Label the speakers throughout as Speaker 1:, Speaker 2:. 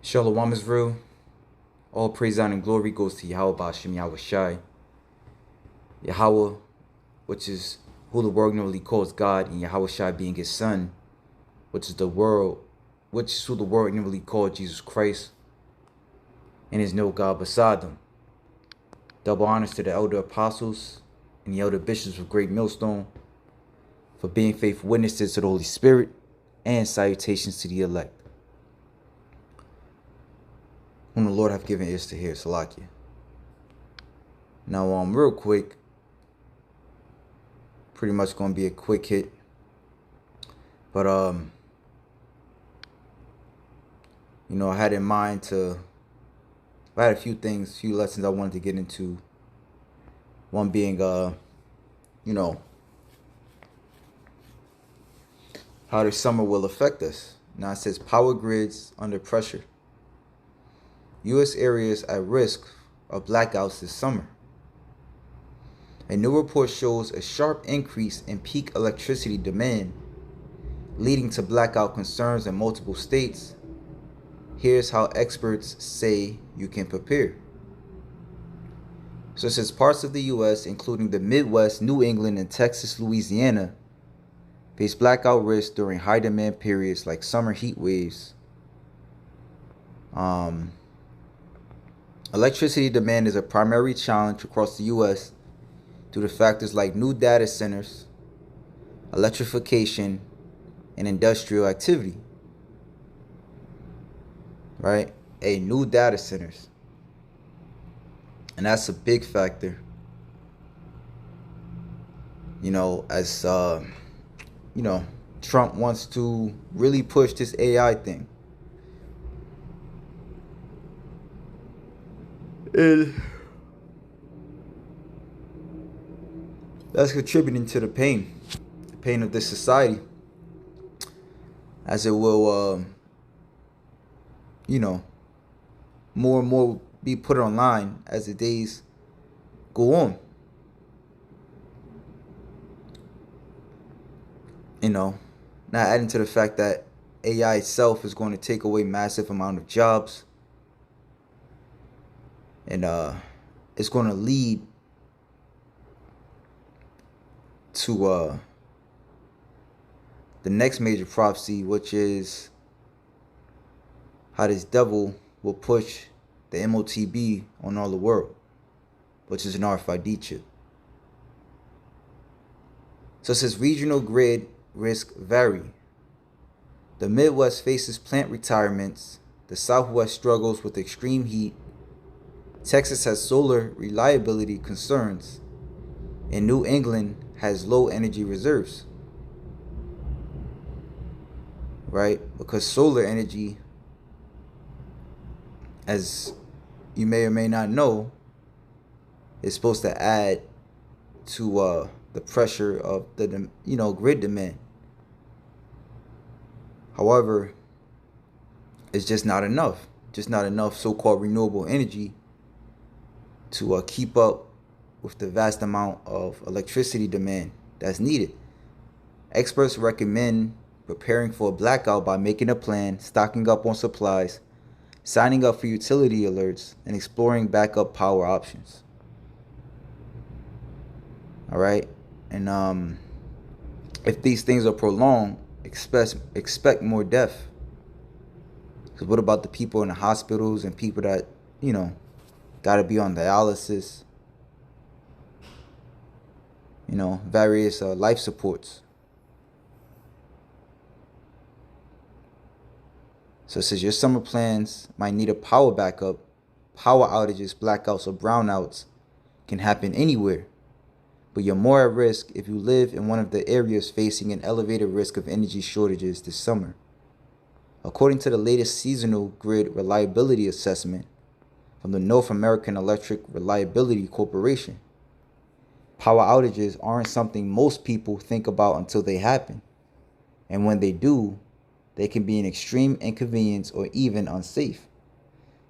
Speaker 1: Shalom Israel. All praise, honor, and glory goes to Yahweh Bashim Yahweh Shai. Yahweh, which is who the world normally calls God, and Yahweh Shai being his son, which is who the world normally called Jesus Christ, and is no God beside them. Double honors to the elder apostles and the elder bishops of Great Millstone for being faithful witnesses to the Holy Spirit, and salutations to the elect, whom the Lord hath given ears to hear. Salakia. Now, real quick, pretty much gonna be a quick hit, but I had in mind I had a few lessons I wanted to get into. One being how the summer will affect us. Now it says power grids under pressure. U.S. areas at risk of blackouts this summer. A new report shows a sharp increase in peak electricity demand, leading to blackout concerns in multiple states. Here's how experts say you can prepare. So it says parts of the U.S., including the Midwest, New England, and Texas, Louisiana, face blackout risk during high demand periods like summer heat waves. Electricity demand is a primary challenge across the U.S. due to factors like new data centers, electrification, and industrial activity. Right? New data centers. And that's a big factor. As Trump wants to really push this AI thing. And that's contributing to the pain of this society, as it will, more and more be put online as the days go on. Not adding to the fact that AI itself is going to take away massive amount of jobs, and it's going to lead to the next major prophecy, which is how this devil will push the MOTB on all the world, which is an RFID chip. So it says regional grid risk vary. The Midwest faces plant retirements. The Southwest struggles with extreme heat. Texas has solar reliability concerns. And New England has low energy reserves. Right? Because solar energy, as you may or may not know, is supposed to add to the pressure of the grid demand. However, it's just not enough. Just not enough so-called renewable energy to keep up with the vast amount of electricity demand that's needed. Experts recommend preparing for a blackout by making a plan, stocking up on supplies, signing up for utility alerts, and exploring backup power options. All right, and if these things are prolonged, expect more death. Because what about the people in the hospitals and people that got to be on dialysis? Various life supports. So it says your summer plans might need a power backup. Power outages, blackouts, or brownouts can happen anywhere, but you're more at risk if you live in one of the areas facing an elevated risk of energy shortages this summer. According to the latest seasonal grid reliability assessment from the North American Electric Reliability Corporation, power outages aren't something most people think about until they happen. And when they do, they can be an extreme inconvenience or even unsafe,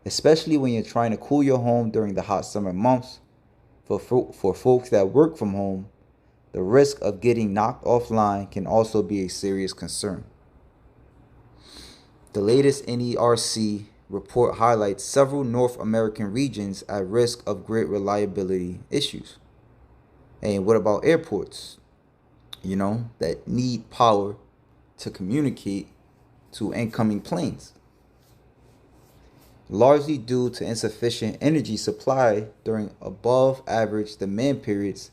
Speaker 1: especially when you're trying to cool your home during the hot summer months. For folks that work from home, the risk of getting knocked offline can also be a serious concern. The latest NERC report highlights several North American regions at risk of grid reliability issues. And what about airports? That need power to communicate to incoming planes, largely due to insufficient energy supply during above average demand periods,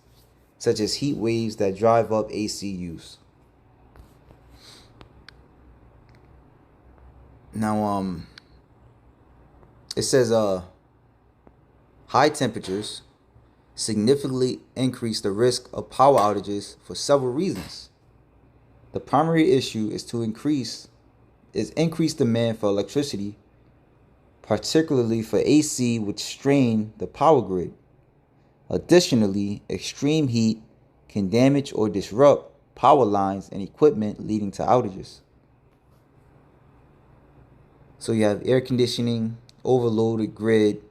Speaker 1: such as heat waves that drive up AC use. Now, it says high temperatures significantly increase the risk of power outages for several reasons. The primary issue is increased demand for electricity, particularly for AC, which strain the power grid. Additionally, extreme heat can damage or disrupt power lines and equipment, leading to outages. So you have air conditioning, overloaded grid,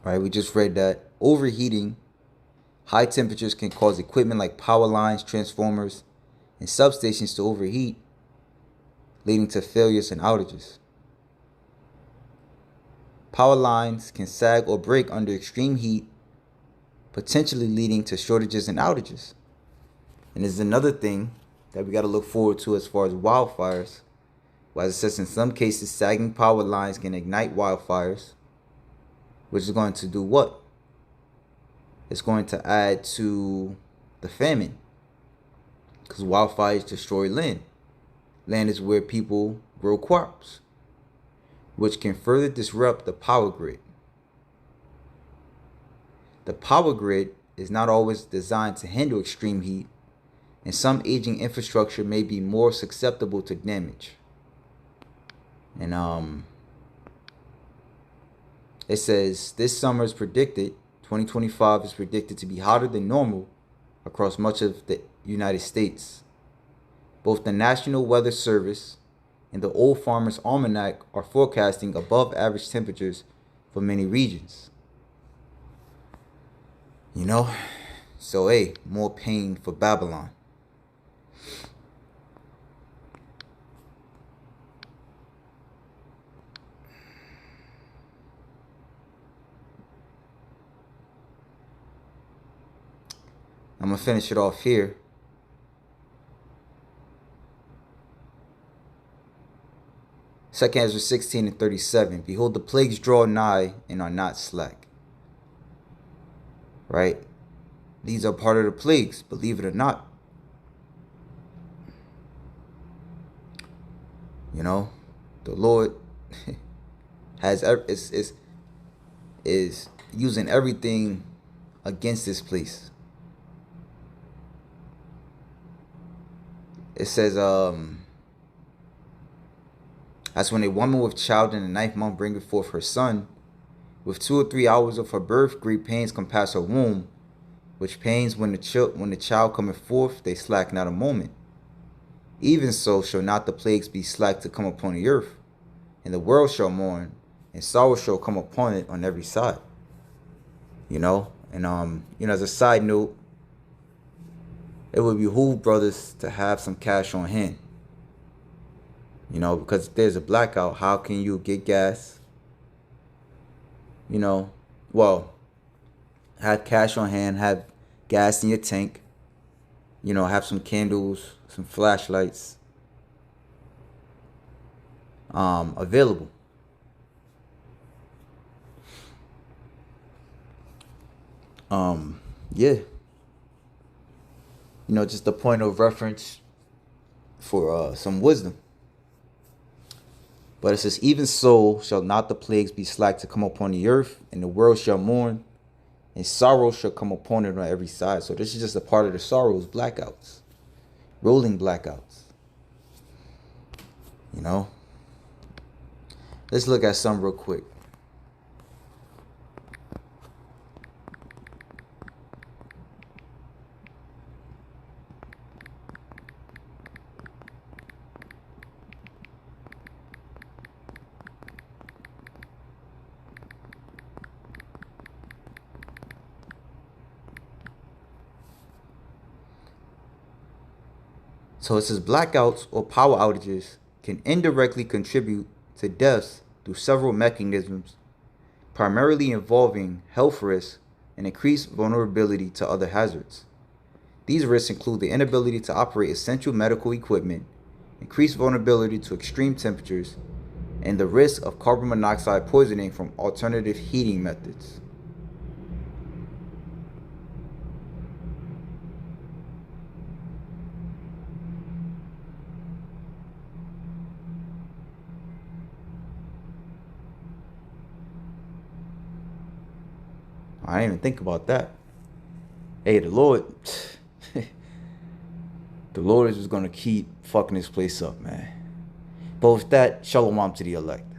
Speaker 1: right? We just read that. Overheating. High temperatures can cause equipment like power lines, transformers, and substations to overheat, leading to failures and outages. Power lines can sag or break under extreme heat, potentially leading to shortages and outages. And this is another thing that we got to look forward to as far as wildfires. Well, as it says, in some cases, sagging power lines can ignite wildfires, which is going to do what? It's going to add to the famine, because wildfires destroy land. Land is where people grow crops, which can further disrupt the power grid. The power grid is not always designed to handle extreme heat, and some aging infrastructure may be more susceptible to damage. And it says this summer is predicted, 2025 is predicted to be hotter than normal across much of the United States. Both the National Weather Service and the Old Farmer's Almanac are forecasting above average temperatures for many regions. So hey, more pain for Babylon. I'm going to finish it off here. Second Ezra 16 and 37. Behold, the plagues draw nigh and are not slack. Right? These are part of the plagues, believe it or not. The Lord is using everything against this place. It says, as when a woman with child in the 9th month bringeth forth her son, with 2 or 3 hours of her birth, great pains compass her womb, which pains when the child cometh forth, they slack not a moment. Even so shall not the plagues be slack to come upon the earth, and the world shall mourn, and sorrow shall come upon it on every side. As a side note, it would behoove brothers to have some cash on hand. Because if there's a blackout, how can you get gas? Have cash on hand, have gas in your tank, have some candles, some flashlights available. Yeah. Just a point of reference for some wisdom. But it says, even so shall not the plagues be slack to come upon the earth, and the world shall mourn, and sorrow shall come upon it on every side. So this is just a part of the sorrows, blackouts, rolling blackouts. Let's look at some real quick. So it says blackouts or power outages can indirectly contribute to deaths through several mechanisms, primarily involving health risks and increased vulnerability to other hazards. These risks include the inability to operate essential medical equipment, increased vulnerability to extreme temperatures, and the risk of carbon monoxide poisoning from alternative heating methods. I didn't even think about that. Hey, the Lord, the Lord is just gonna keep fucking this place up, man. But with that, shalom to the elect.